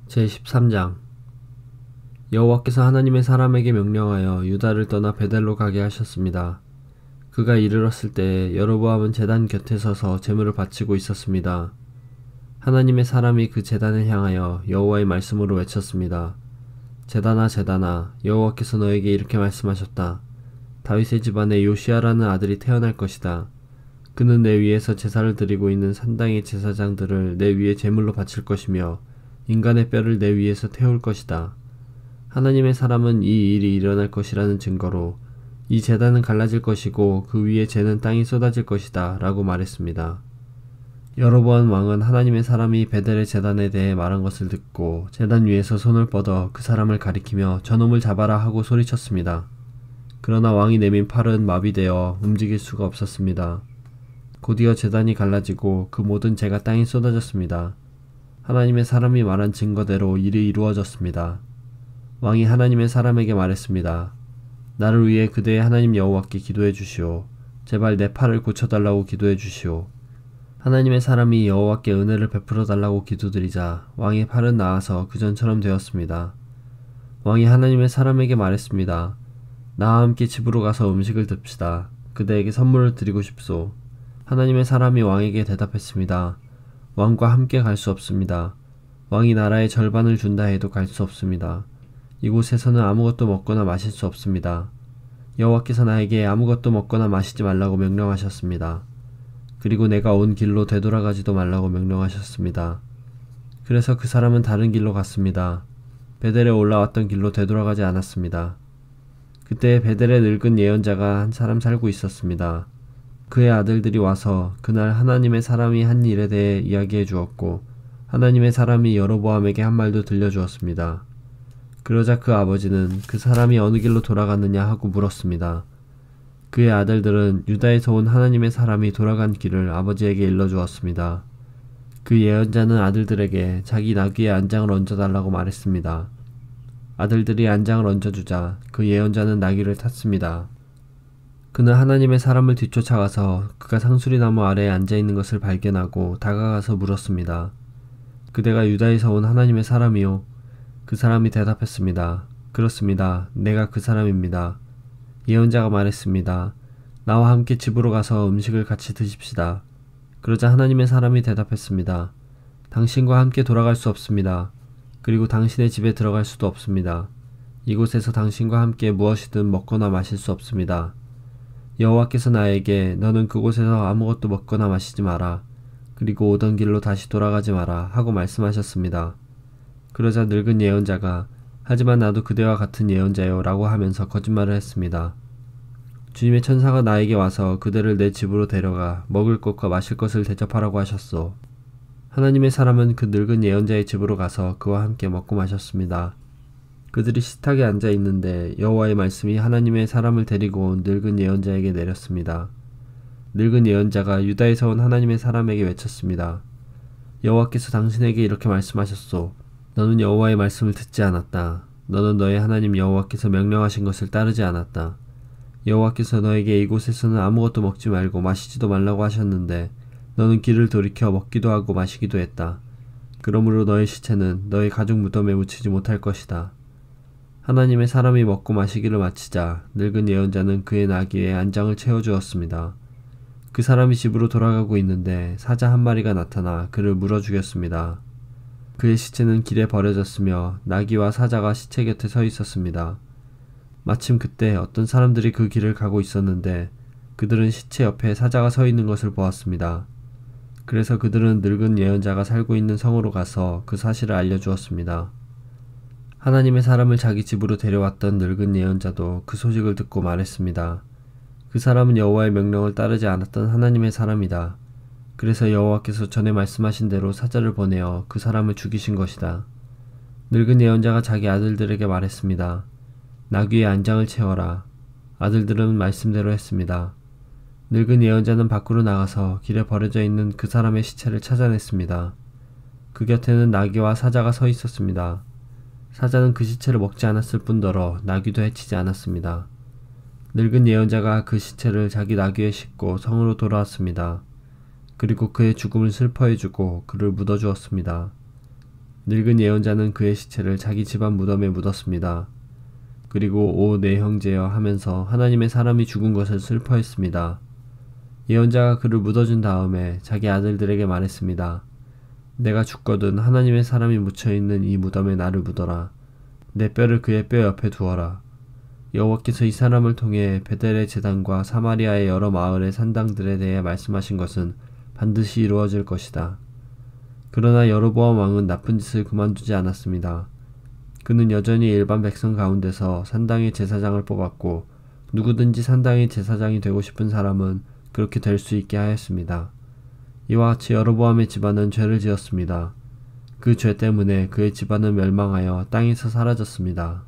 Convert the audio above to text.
제13장 여호와께서 하나님의 사람에게 명령하여 유다를 떠나 베델로 가게 하셨습니다. 그가 이르렀을 때 여로보암은 제단 곁에 서서 제물을 바치고 있었습니다. 하나님의 사람이 그 제단을 향하여 여호와의 말씀으로 외쳤습니다. 제단아 제단아, 여호와께서 너에게 이렇게 말씀하셨다. 다윗의 집안에 요시아라는 아들이 태어날 것이다. 그는 내 위에서 제사를 드리고 있는 산당의 제사장들을 내 위에 제물로 바칠 것이며 인간의 뼈를 내 위에서 태울 것이다. 하나님의 사람은 이 일이 일어날 것이라는 증거로 이 제단은 갈라질 것이고 그 위에 재는 땅이 쏟아질 것이다 라고 말했습니다. 여로보암 왕은 하나님의 사람이 베델의 제단에 대해 말한 것을 듣고 제단 위에서 손을 뻗어 그 사람을 가리키며 저놈을 잡아라 하고 소리쳤습니다. 그러나 왕이 내민 팔은 마비되어 움직일 수가 없었습니다. 곧이어 제단이 갈라지고 그 모든 재가 땅에 쏟아졌습니다. 하나님의 사람이 말한 증거대로 일이 이루어졌습니다. 왕이 하나님의 사람에게 말했습니다. 나를 위해 그대의 하나님 여호와께 기도해 주시오. 제발 내 팔을 고쳐달라고 기도해 주시오. 하나님의 사람이 여호와께 은혜를 베풀어 달라고 기도드리자 왕의 팔은 나아서 그전처럼 되었습니다. 왕이 하나님의 사람에게 말했습니다. 나와 함께 집으로 가서 음식을 듭시다. 그대에게 선물을 드리고 싶소. 하나님의 사람이 왕에게 대답했습니다. 왕과 함께 갈 수 없습니다. 왕이 나라의 절반을 준다 해도 갈 수 없습니다. 이곳에서는 아무것도 먹거나 마실 수 없습니다. 여호와께서 나에게 아무것도 먹거나 마시지 말라고 명령하셨습니다. 그리고 내가 온 길로 되돌아가지도 말라고 명령하셨습니다. 그래서 그 사람은 다른 길로 갔습니다. 베델에 올라왔던 길로 되돌아가지 않았습니다. 그때 베델에 늙은 예언자가 한 사람 살고 있었습니다. 그의 아들들이 와서 그날 하나님의 사람이 한 일에 대해 이야기해 주었고 하나님의 사람이 여로보암에게 한 말도 들려주었습니다. 그러자 그 아버지는 그 사람이 어느 길로 돌아갔느냐 하고 물었습니다. 그의 아들들은 유다에서 온 하나님의 사람이 돌아간 길을 아버지에게 일러주었습니다. 그 예언자는 아들들에게 자기 나귀에 안장을 얹어달라고 말했습니다. 아들들이 안장을 얹어주자 그 예언자는 나귀를 탔습니다. 그는 하나님의 사람을 뒤쫓아가서 그가 상수리나무 아래에 앉아있는 것을 발견하고 다가가서 물었습니다. 그대가 유다에서 온 하나님의 사람이요? 그 사람이 대답했습니다. 그렇습니다. 내가 그 사람입니다. 예언자가 말했습니다. 나와 함께 집으로 가서 음식을 같이 드십시다. 그러자 하나님의 사람이 대답했습니다. 당신과 함께 돌아갈 수 없습니다. 그리고 당신의 집에 들어갈 수도 없습니다. 이곳에서 당신과 함께 무엇이든 먹거나 마실 수 없습니다. 여호와께서 나에게 너는 그곳에서 아무것도 먹거나 마시지 마라. 그리고 오던 길로 다시 돌아가지 마라 하고 말씀하셨습니다. 그러자 늙은 예언자가 하지만 나도 그대와 같은 예언자요 라고 하면서 거짓말을 했습니다. 주님의 천사가 나에게 와서 그대를 내 집으로 데려가 먹을 것과 마실 것을 대접하라고 하셨소. 하나님의 사람은 그 늙은 예언자의 집으로 가서 그와 함께 먹고 마셨습니다. 그들이 식탁에 앉아 있는데 여호와의 말씀이 하나님의 사람을 데리고 온 늙은 예언자에게 내렸습니다. 늙은 예언자가 유다에서 온 하나님의 사람에게 외쳤습니다. 여호와께서 당신에게 이렇게 말씀하셨소. 너는 여호와의 말씀을 듣지 않았다. 너는 너의 하나님 여호와께서 명령하신 것을 따르지 않았다. 여호와께서 너에게 이곳에서는 아무것도 먹지 말고 마시지도 말라고 하셨는데 너는 길을 돌이켜 먹기도 하고 마시기도 했다. 그러므로 너의 시체는 너의 가죽 무덤에 묻히지 못할 것이다. 하나님의 사람이 먹고 마시기를 마치자 늙은 예언자는 그의 나귀에 안장을 채워주었습니다. 그 사람이 집으로 돌아가고 있는데 사자 한 마리가 나타나 그를 물어 죽였습니다. 그의 시체는 길에 버려졌으며 나귀와 사자가 시체 곁에 서 있었습니다. 마침 그때 어떤 사람들이 그 길을 가고 있었는데 그들은 시체 옆에 사자가 서 있는 것을 보았습니다. 그래서 그들은 늙은 예언자가 살고 있는 성으로 가서 그 사실을 알려주었습니다. 하나님의 사람을 자기 집으로 데려왔던 늙은 예언자도 그 소식을 듣고 말했습니다. 그 사람은 여호와의 명령을 따르지 않았던 하나님의 사람이다. 그래서 여호와께서 전에 말씀하신 대로 사자를 보내어 그 사람을 죽이신 것이다. 늙은 예언자가 자기 아들들에게 말했습니다. 나귀에 안장을 채워라. 아들들은 말씀대로 했습니다. 늙은 예언자는 밖으로 나가서 길에 버려져 있는 그 사람의 시체를 찾아냈습니다. 그 곁에는 나귀와 사자가 서 있었습니다. 사자는 그 시체를 먹지 않았을 뿐더러 나귀도 해치지 않았습니다. 늙은 예언자가 그 시체를 자기 나귀에 싣고 성으로 돌아왔습니다. 그리고 그의 죽음을 슬퍼해주고 그를 묻어주었습니다. 늙은 예언자는 그의 시체를 자기 집안 무덤에 묻었습니다. 그리고 오 내 형제여 하면서 하나님의 사람이 죽은 것을 슬퍼했습니다. 예언자가 그를 묻어준 다음에 자기 아들들에게 말했습니다. 내가 죽거든 하나님의 사람이 묻혀있는 이 무덤에 나를 묻어라. 내 뼈를 그의 뼈 옆에 두어라. 여호와께서 이 사람을 통해 베델의 제단과 사마리아의 여러 마을의 산당들에 대해 말씀하신 것은 반드시 이루어질 것이다. 그러나 여로보암 왕은 나쁜 짓을 그만두지 않았습니다. 그는 여전히 일반 백성 가운데서 산당의 제사장을 뽑았고 누구든지 산당의 제사장이 되고 싶은 사람은 그렇게 될 수 있게 하였습니다. 이와 같이 여로보암의 집안은 죄를 지었습니다. 그 죄 때문에 그의 집안은 멸망하여 땅에서 사라졌습니다.